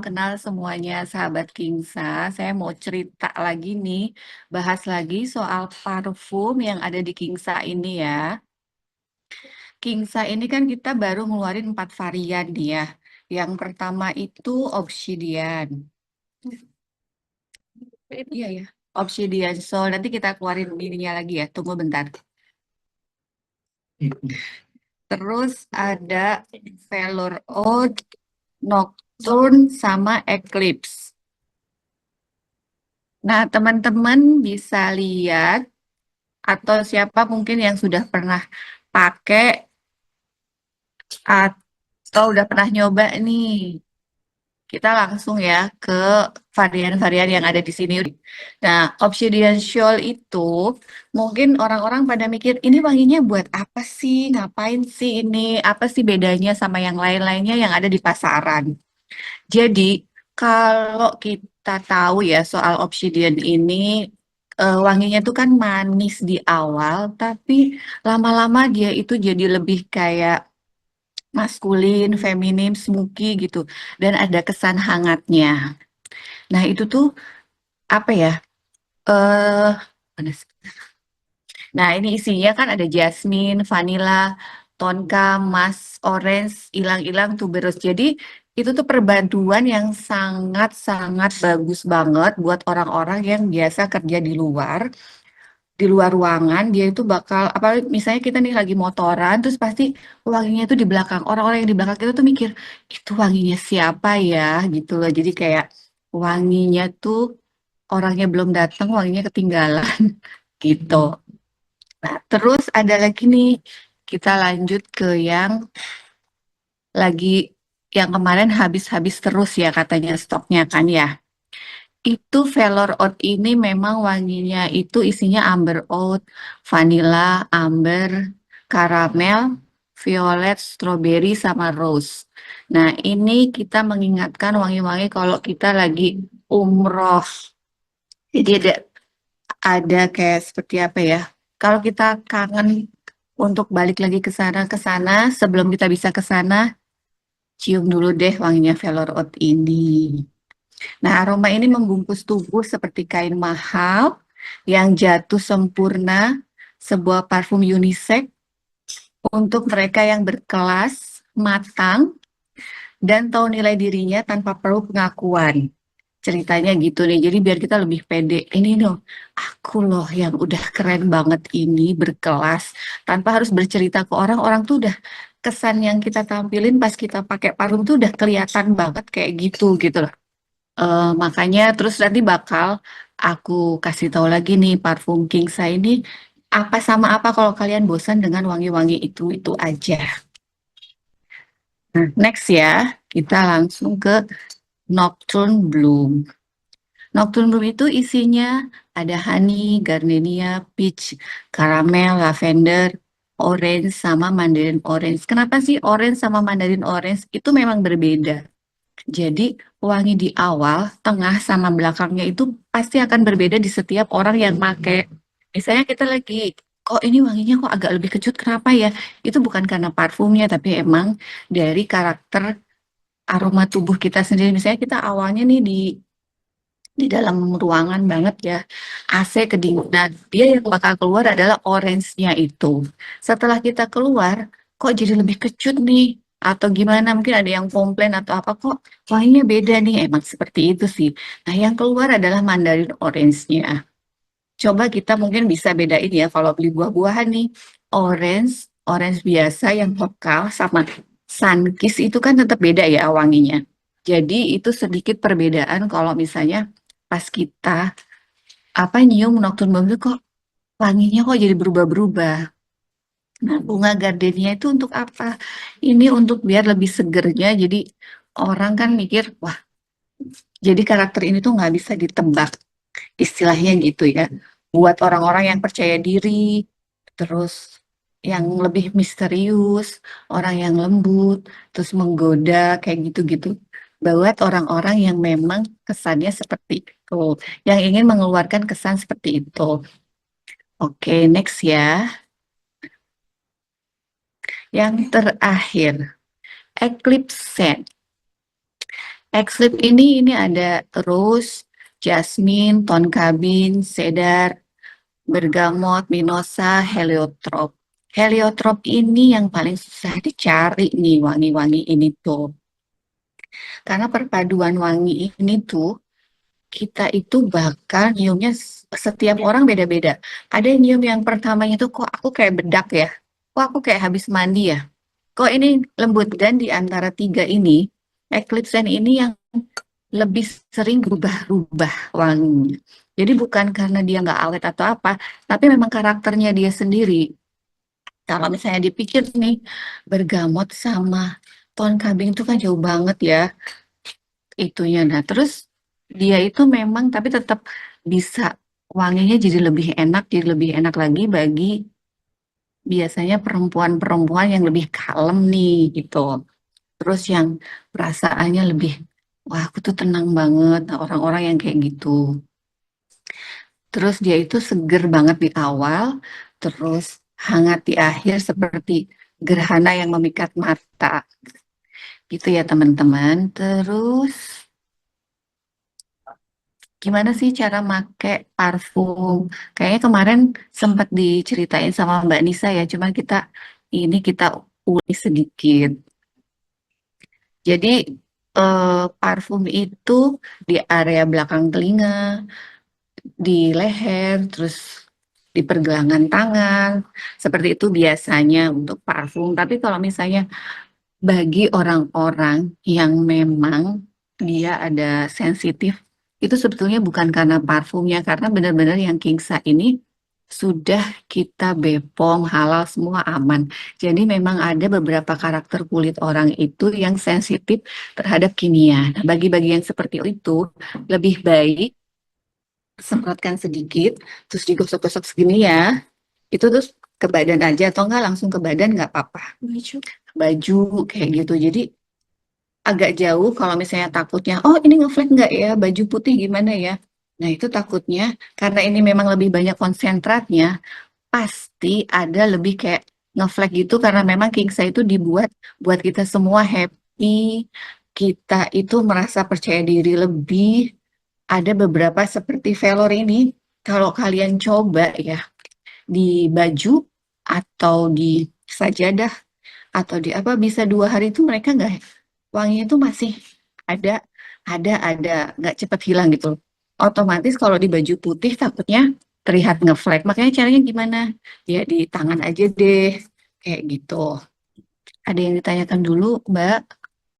kenal semuanya sahabat Kingsa. Saya mau cerita lagi nih, bahas lagi soal parfum yang ada di Kingsa ini ya. Kingsa ini kan kita baru ngeluarin 4 varian nih ya. Yang pertama itu Obsidian. Iya ya, Obsidian. So nanti kita keluarin ininya lagi ya. Tunggu bentar. Terus ada Velour Oud, Nocturne, sama Eclipse. Nah, teman-teman bisa lihat atau siapa mungkin yang sudah pernah pakai atau udah pernah nyoba nih. Kita langsung ya ke varian-varian yang ada di sini. Nah, Obsidian Shawl itu mungkin orang-orang pada mikir, ini wanginya buat apa sih? Ngapain sih ini? Apa sih bedanya sama yang lain-lainnya yang ada di pasaran? Jadi, kalau kita tahu ya soal Obsidian ini, wanginya itu kan manis di awal, tapi lama-lama dia itu jadi lebih kayak maskulin, feminim, smoky gitu, dan ada kesan hangatnya. Nah, itu tuh apa ya? Eh, mana sih? Nah, ini isinya kan ada jasmine, vanilla, tonka, musk, orange, ilang-ilang, tuberose. Jadi itu tuh perpaduan yang sangat-sangat bagus banget buat orang-orang yang biasa kerja di luar ruangan. Dia itu bakal, apa misalnya kita nih lagi motoran, terus pasti wanginya itu di belakang. Orang-orang yang di belakang kita tuh mikir, itu wanginya siapa ya gitu loh. Jadi kayak wanginya tuh orangnya belum datang, wanginya ketinggalan gitu. Nah, terus ada lagi nih, kita lanjut ke yang lagi yang kemarin habis-habis terus ya katanya stoknya kan ya. Itu Velour Oud ini memang wanginya itu isinya amber oud, vanilla, amber, karamel, violet, strawberry, sama rose. Nah, ini kita mengingatkan wangi-wangi kalau kita lagi umroh. Jadi ada kayak seperti apa ya? Kalau kita kangen untuk balik lagi ke sana sebelum kita bisa ke sana, cium dulu deh wanginya Velour Oud ini. Nah, aroma ini membungkus tubuh seperti kain mahal yang jatuh sempurna, sebuah parfum unisex untuk mereka yang berkelas, matang, dan tahu nilai dirinya tanpa perlu pengakuan. Ceritanya gitu nih, jadi biar kita lebih pede. Ini loh, aku loh yang udah keren banget ini, berkelas. Tanpa harus bercerita ke orang, orang tuh udah kesan yang kita tampilin pas kita pakai parfum tuh udah kelihatan banget kayak gitu loh. Makanya terus nanti bakal aku kasih tahu lagi nih parfum Kingsa ini apa sama apa kalau kalian bosan dengan wangi-wangi itu aja. Nah, next ya, kita langsung ke Nocturne Bloom. Nocturne Bloom itu isinya ada honey, gardenia, peach, caramel, lavender, orange, sama mandarin orange. Kenapa sih orange sama mandarin orange itu memang berbeda? Jadi wangi di awal, tengah, sama belakangnya itu pasti akan berbeda di setiap orang yang pakai. Misalnya kita lagi, kok ini wanginya kok agak lebih kecut, kenapa ya? Itu bukan karena parfumnya, tapi emang dari karakter aroma tubuh kita sendiri. Misalnya kita awalnya nih di dalam ruangan banget ya, AC kedinginan. Dia yang bakal keluar adalah orange-nya itu. Setelah kita keluar, kok jadi lebih kecut nih? Atau gimana? Mungkin ada yang komplain atau apa kok wanginya beda nih. Emang seperti itu sih. Nah, yang keluar adalah mandarin orange-nya. Coba kita mungkin bisa bedain ya kalau beli buah-buahan nih. Orange, orange biasa yang lokal sama Sunkist itu kan tetap beda ya wanginya. Jadi itu sedikit perbedaan kalau misalnya pas kita apa nyium Nocturne Bomb itu kok wanginya kok jadi berubah-berubah. Nah, bunga gardenia itu untuk apa? Ini untuk biar lebih segernya. Jadi orang kan mikir, wah, jadi karakter ini tuh nggak bisa ditebak, istilahnya gitu ya. Buat orang-orang yang percaya diri, terus yang lebih misterius, orang yang lembut, terus menggoda, kayak gitu-gitu. Buat orang-orang yang memang kesannya seperti itu, yang ingin mengeluarkan kesan seperti itu. Oke, next ya. Yang terakhir, Eclipse Scent. X-Lip ini ada rose, jasmine, tonkabin, cedar, bergamot, mimosa, heliotrop. Heliotrop ini yang paling susah dicari nih wangi-wangi ini tuh. Karena perpaduan wangi ini tuh kita itu bakal nyiumnya setiap orang beda-beda. Ada yang nyium yang pertamanya tuh kok aku kayak bedak ya. Kok aku kayak habis mandi ya. Kok ini lembut dan di antara tiga ini Eclipse ini yang lebih sering berubah-ubah wanginya. Jadi bukan karena dia nggak awet atau apa, tapi memang karakternya dia sendiri. Kalau misalnya dipikir nih, bergamot sama pohon kambing itu kan jauh banget ya itunya. Nah, terus dia itu memang tapi tetap bisa wanginya jadi lebih enak lagi bagi biasanya perempuan-perempuan yang lebih kalem nih gitu. Terus yang perasaannya lebih, wah aku tuh tenang banget, nah, orang-orang yang kayak gitu. Terus dia itu seger banget di awal, terus hangat di akhir seperti gerhana yang memikat mata. Gitu ya teman-teman. Terus gimana sih cara make parfum? Kayaknya kemarin sempat diceritain sama Mbak Nisa ya, cuma kita ulik sedikit. Jadi parfum itu di area belakang telinga, di leher, terus di pergelangan tangan. Seperti itu biasanya untuk parfum. Tapi kalau misalnya bagi orang-orang yang memang dia ada sensitif, itu sebetulnya bukan karena parfumnya, karena benar-benar yang Kingsa ini sudah kita bepom halal semua aman. Jadi memang ada beberapa karakter kulit orang itu yang sensitif terhadap kimia. Nah, bagi-bagi yang seperti itu lebih baik semprotkan sedikit, terus digosok-gosok segini ya. Itu terus ke badan aja atau enggak langsung ke badan nggak apa-apa. Baju kayak gitu. Jadi agak jauh kalau misalnya takutnya, oh ini ngeflek nggak ya, baju putih gimana ya? Nah itu takutnya karena ini memang lebih banyak konsentratnya, pasti ada lebih kayak ngeflek gitu karena memang King Size itu dibuat buat kita semua happy, kita itu merasa percaya diri lebih. Ada beberapa seperti velor ini, kalau kalian coba ya di baju atau di sajadah atau di apa bisa 2 hari itu mereka nggak wanginya itu masih ada ada nggak cepat hilang gitu. Otomatis kalau di baju putih takutnya terlihat ngeflek. Makanya caranya gimana? Ya di tangan aja deh kayak gitu. Ada yang ditanyakan dulu, Mbak?